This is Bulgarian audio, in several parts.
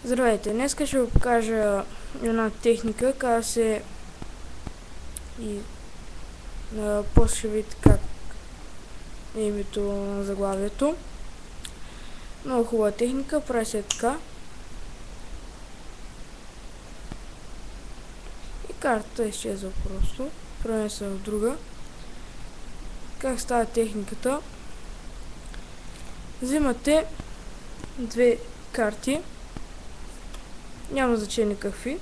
Здравейте, днес ще ви покажа една техника, казва се и после ще видите как е името на заглавието. Много хубава техника, прави се така. И картата изчезва просто, променя се в друга. Как става техниката? Взимате две карти, няма значение какви.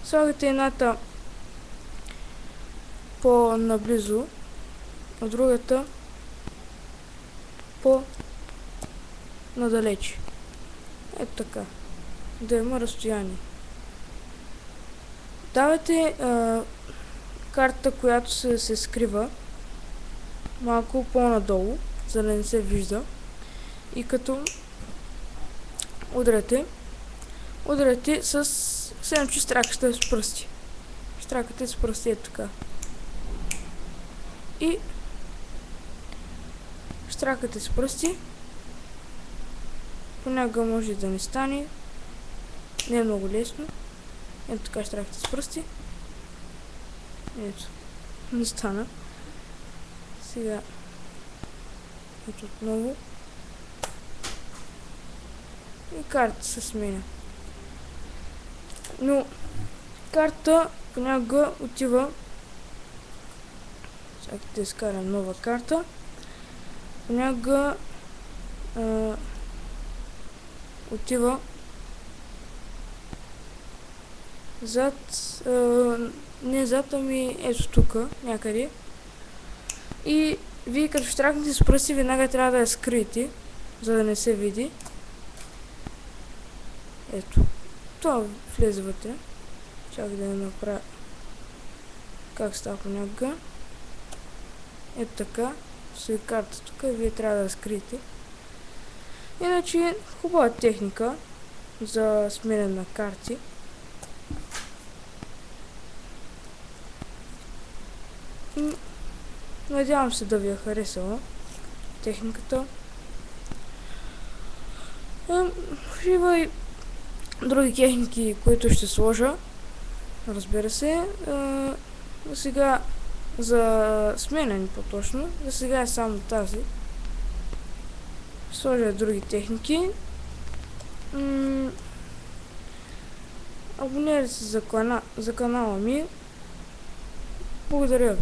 Слагате едната по-наблизо, а другата по-надалече. Ето така, да има разстояние. Давайте картата, която се скрива, малко по-надолу, за да не се вижда. И като удряте с че стракате с пръсти. Стракате с пръсти така. И стракате с пръсти. Понякога може да не стане. Не е много лесно. Ето така стракате с пръсти. Ето. Не стана. Сега ето отново. И картата се сменя. Но картата понякога отива. Сега да изкарам нова карта. Понякога отива зад, не зад, ами ето тук, някъде. И вие като штракнете с пръсти, веднага трябва да я скриете, за да не се види. Ето. Това влезе вътре. Чакай да я направя как става понякога. Ето така. Стои карта тук и вие трябва да я скриете. Иначе хубава техника за сменяне на карти. Надявам се да ви е харесала техниката. Има и други техники, които ще сложа. Разбира се. Сега за сменяне по-точно. За сега е само тази. Ще сложа други техники. Абонирайте се за канала ми. Благодаря ви.